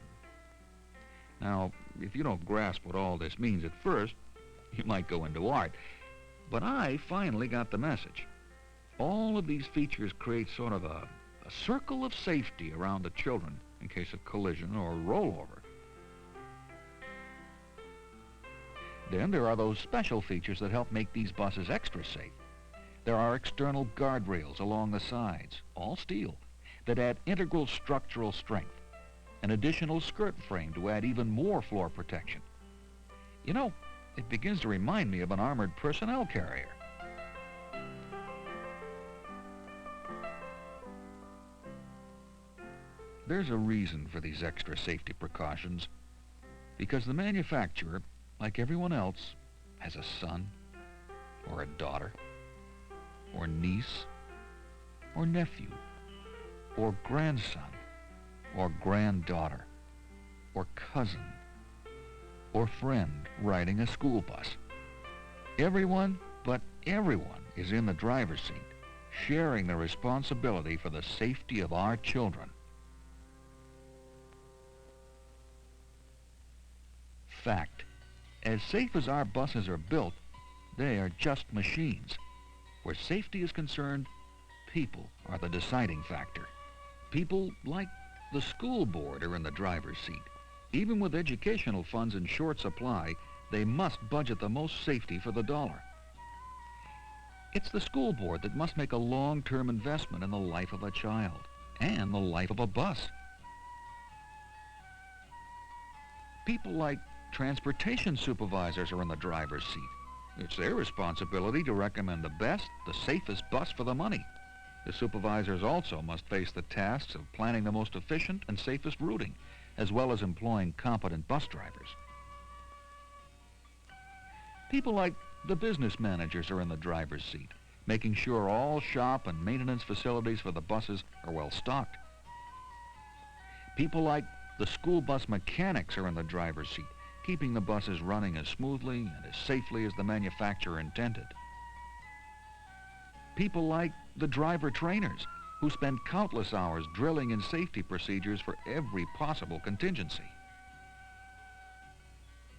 Now, if you don't grasp what all this means at first, you might go into art. But I finally got the message. All of these features create sort of a circle of safety around the children in case of collision or rollover. Then there are those special features that help make these buses extra safe. There are external guardrails along the sides, all steel, that add integral structural strength. An additional skirt frame to add even more floor protection. You know, it begins to remind me of an armored personnel carrier. There's a reason for these extra safety precautions, because the manufacturer, like everyone else, has a son, or a daughter, or niece, or nephew, or grandson, or granddaughter, or cousin, or friend riding a school bus. Everyone but everyone is in the driver's seat, sharing the responsibility for the safety of our children. Fact. As safe as our buses are built, they are just machines. Where safety is concerned, people are the deciding factor. People like the school board are in the driver's seat. Even with educational funds in short supply, they must budget the most safety for the dollar. It's the school board that must make a long-term investment in the life of a child and the life of a bus. People like transportation supervisors are in the driver's seat. It's their responsibility to recommend the best, the safest bus for the money. The supervisors also must face the tasks of planning the most efficient and safest routing, as well as employing competent bus drivers. People like the business managers are in the driver's seat, making sure all shop and maintenance facilities for the buses are well stocked. People like the school bus mechanics are in the driver's seat, keeping the buses running as smoothly and as safely as the manufacturer intended. People like the driver trainers, who spend countless hours drilling in safety procedures for every possible contingency.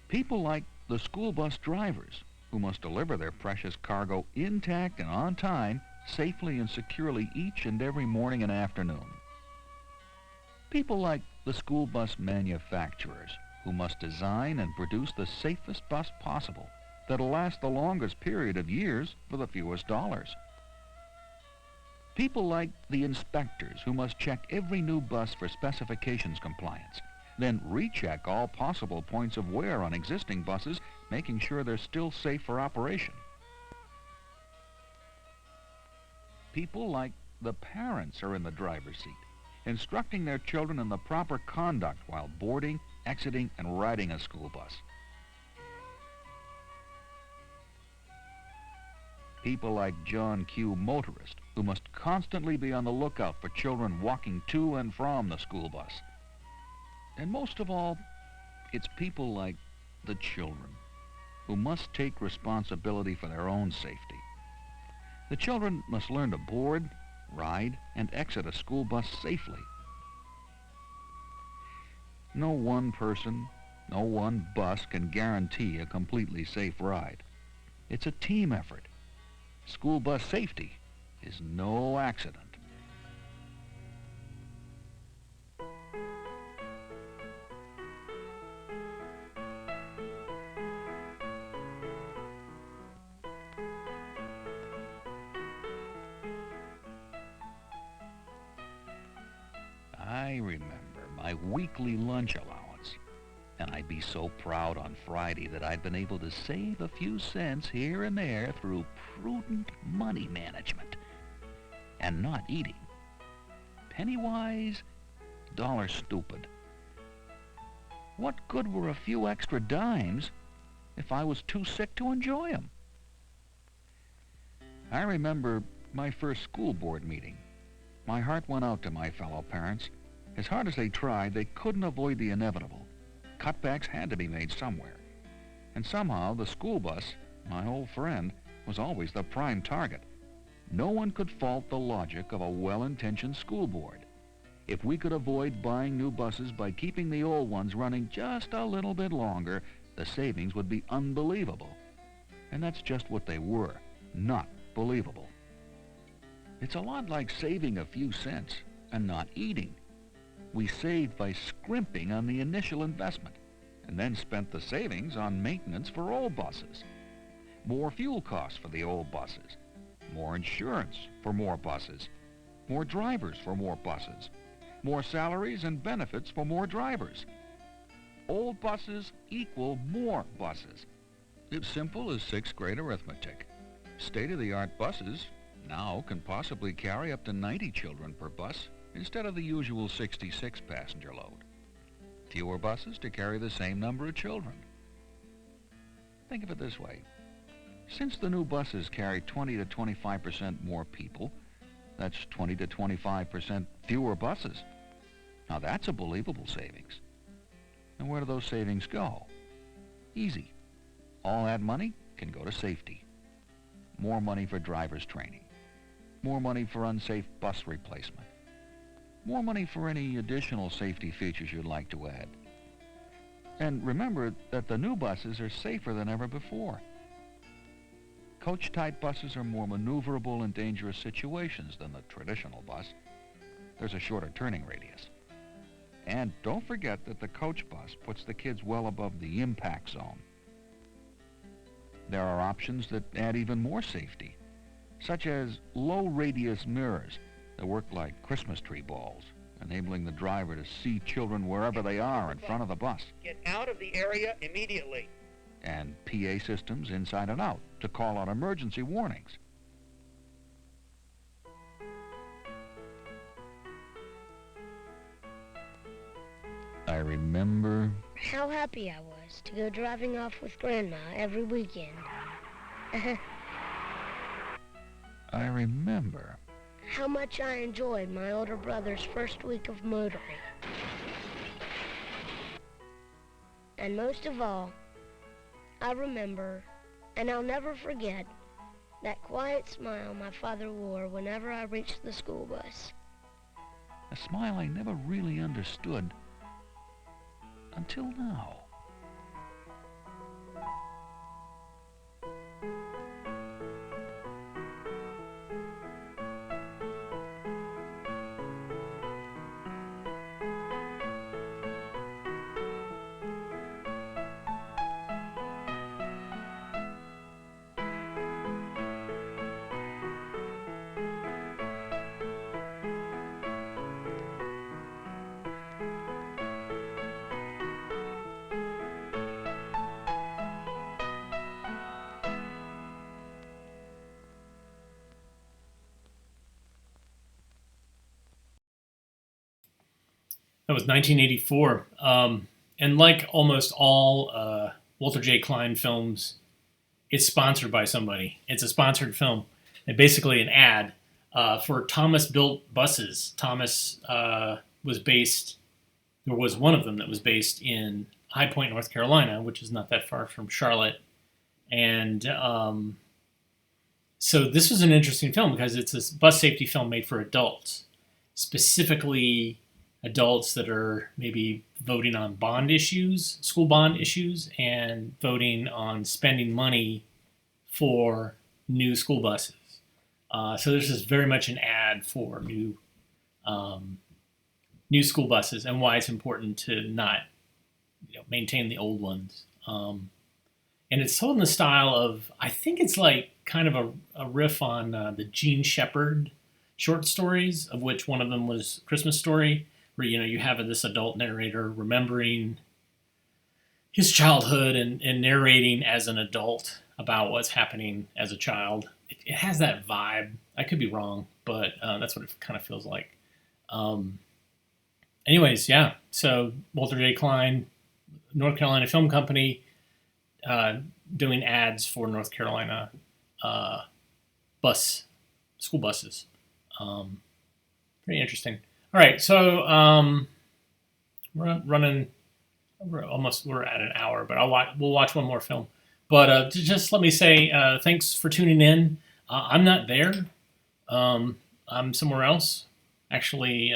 People like the school bus drivers, who must deliver their precious cargo intact and on time, safely and securely each and every morning and afternoon. People like the school bus manufacturers, who must design and produce the safest bus possible that'll last the longest period of years for the fewest dollars. People like the inspectors, who must check every new bus for specifications compliance, then recheck all possible points of wear on existing buses, making sure they're still safe for operation. People like the parents are in the driver's seat, instructing their children in the proper conduct while boarding, exiting, and riding a school bus. People like John Q. motorists, who must constantly be on the lookout for children walking to and from the school bus. And most of all, it's people like the children, who must take responsibility for their own safety. The children must learn to board, ride, and exit a school bus safely. No one person, no one bus can guarantee a completely safe ride. It's a team effort. School bus safety is no accident. I remember my weekly lunch allowance, and I'd be so proud on Friday that I'd been able to save a few cents here and there through prudent money management and not eating. Penny wise, dollar stupid. What good were a few extra dimes if I was too sick to enjoy them. I remember my first school board meeting. My heart went out to my fellow parents. As hard as they tried, they couldn't avoid the inevitable. Cutbacks had to be made somewhere. And somehow the school bus, my old friend, was always the prime target. No one could fault the logic of a well-intentioned school board. If we could avoid buying new buses by keeping the old ones running just a little bit longer, the savings would be unbelievable. And that's just what they were, not believable. It's a lot like saving a few cents and not eating. We saved by scrimping on the initial investment and then spent the savings on maintenance for old buses. More fuel costs for the old buses, more insurance for more buses, more drivers for more buses, more salaries and benefits for more drivers. Old buses equal more buses. It's simple as sixth grade arithmetic. State-of-the-art buses now can possibly carry up to 90 children per bus instead of the usual 66 passenger load. Fewer buses to carry the same number of children. Think of it this way. Since the new buses carry 20 to 25% more people, that's 20 to 25% fewer buses. Now that's a believable savings. And where do those savings go? Easy. All that money can go to safety. More money for driver's training. More money for unsafe bus replacement. More money for any additional safety features you'd like to add. And remember that the new buses are safer than ever before. Coach-type buses are more maneuverable in dangerous situations than the traditional bus. There's a shorter turning radius. And don't forget that the coach bus puts the kids well above the impact zone. There are options that add even more safety, such as low-radius mirrors that work like Christmas tree balls, enabling the driver to see children wherever they are in front of the bus. Get out of the area immediately. And PA systems inside and out to call out emergency warnings. I remember how happy I was to go driving off with Grandma every weekend. I remember how much I enjoyed my older brother's first week of motoring. And most of all, I remember, and I'll never forget, that quiet smile my father wore whenever I reached the school bus. a smile I never really understood until now. That was 1984. And like almost all Walter J. Klein films, it's sponsored by somebody. It's a sponsored film. And basically an ad for Thomas Built Buses. Thomas was based, there was one of them that was based in High Point, North Carolina, which is not that far from Charlotte. And so this was an interesting film because it's a bus safety film made for adults, specifically adults that are maybe voting on bond issues, school bond issues, and voting on spending money for new school buses. So this is very much an ad for new school buses and why it's important to not maintain the old ones. And it's told in the style of, I think it's like kind of a riff on the Gene Shepherd short stories, of which one of them was Christmas Story, where you have this adult narrator remembering his childhood and narrating as an adult about what's happening as a child. It has that vibe. I could be wrong, but that's what it kind of feels like. Anyways, yeah. So Walter J. Klein, North Carolina Film Company, doing ads for North Carolina school buses. Pretty interesting. All right, so we're running. We're at an hour, but we'll watch one more film. But just let me say thanks for tuning in. I'm not there. I'm somewhere else, actually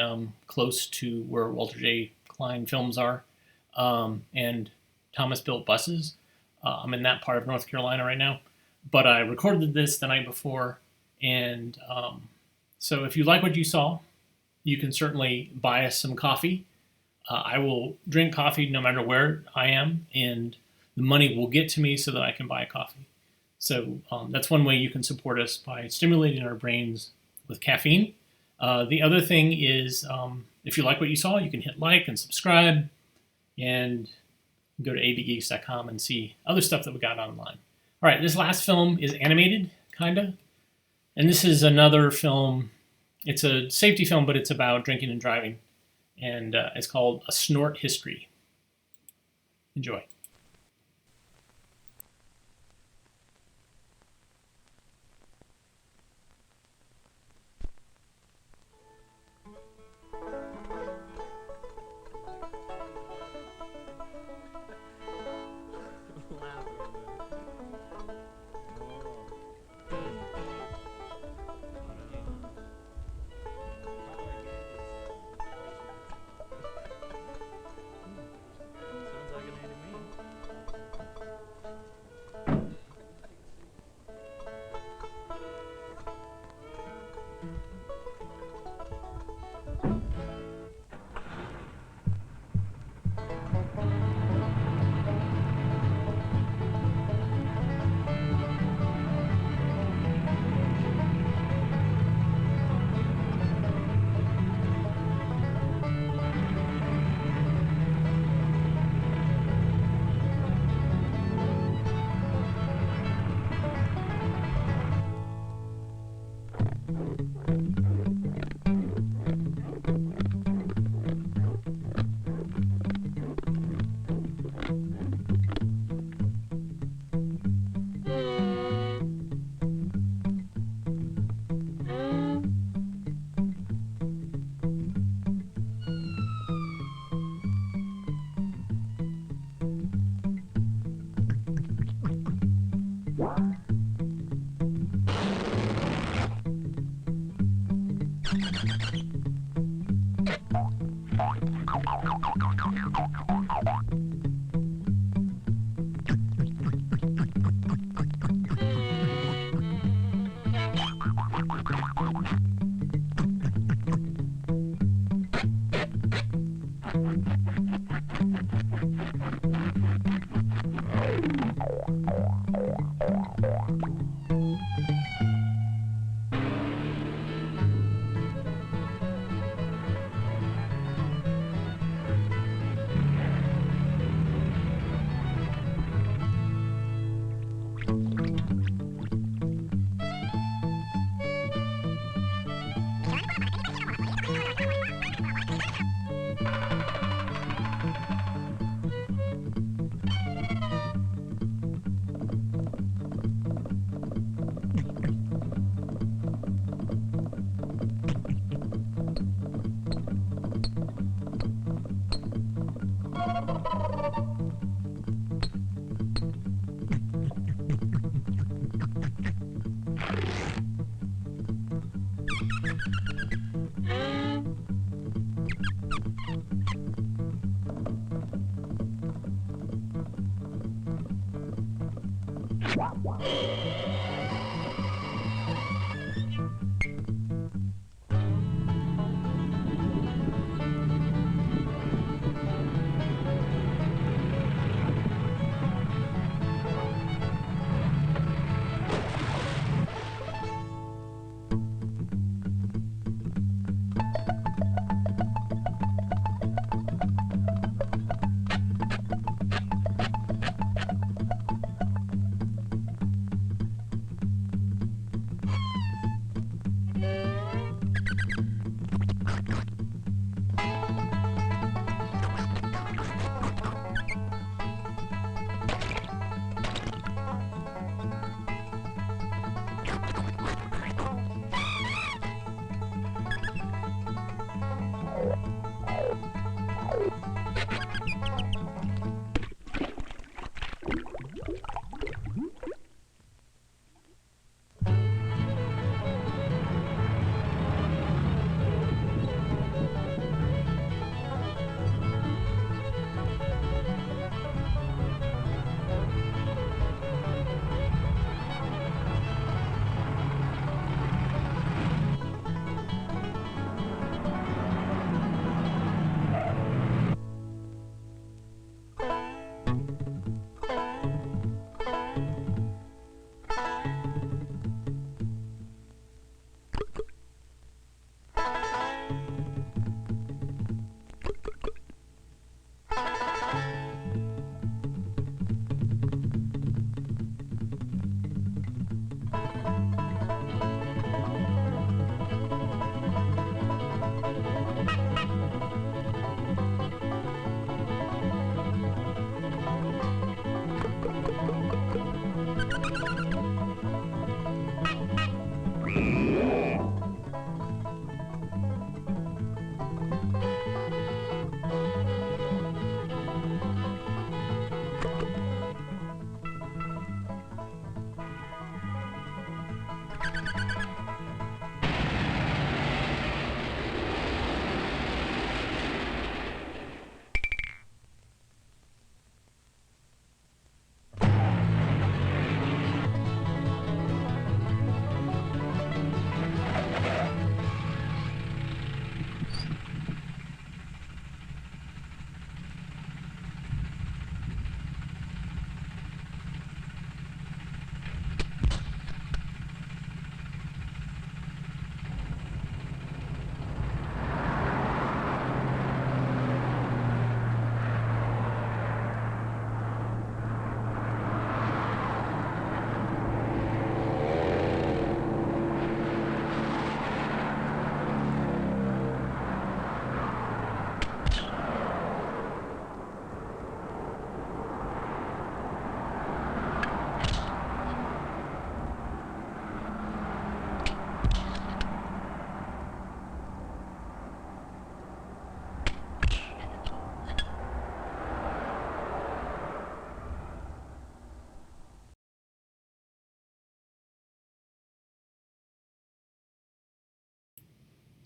close to where Walter J. Klein films are, and Thomas Built Buses. I'm in that part of North Carolina right now, but I recorded this the night before, and so if you like what you saw, you can certainly buy us some coffee. I will drink coffee no matter where I am, and the money will get to me so that I can buy coffee. So that's one way you can support us, by stimulating our brains with caffeine. The other thing is, if you like what you saw, you can hit like and subscribe, and go to abgeeks.com and see other stuff that we got online. All right, this last film is animated, kinda. And this is another film. It's a safety film, but it's about drinking and driving. And it's called A Snort History. Enjoy.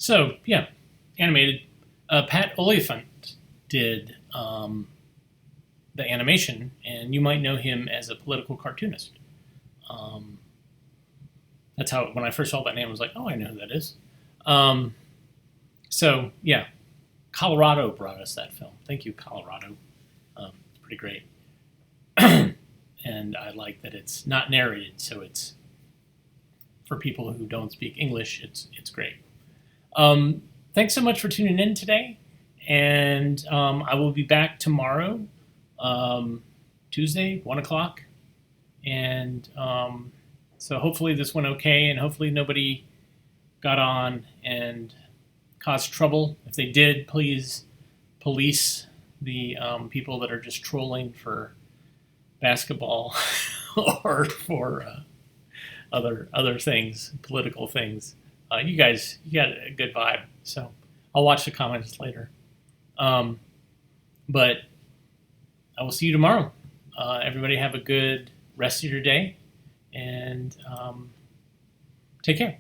So, yeah, animated. Pat Oliphant did the animation, and you might know him as a political cartoonist. That's how, when I first saw that name, I was like, oh, I know who that is. So, yeah, Colorado brought us that film. Thank you, Colorado. It's pretty great. And I like that it's not narrated, so it's, for people who don't speak English, it's great. Thanks so much for tuning in today, and I will be back tomorrow, Tuesday, 1 o'clock, and so hopefully this went okay, and hopefully nobody got on and caused trouble. If they did, please police the people that are just trolling for basketball or for other things, political things. You guys, you got a good vibe, so I'll watch the comments later. But I will see you tomorrow. Everybody have a good rest of your day, and take care.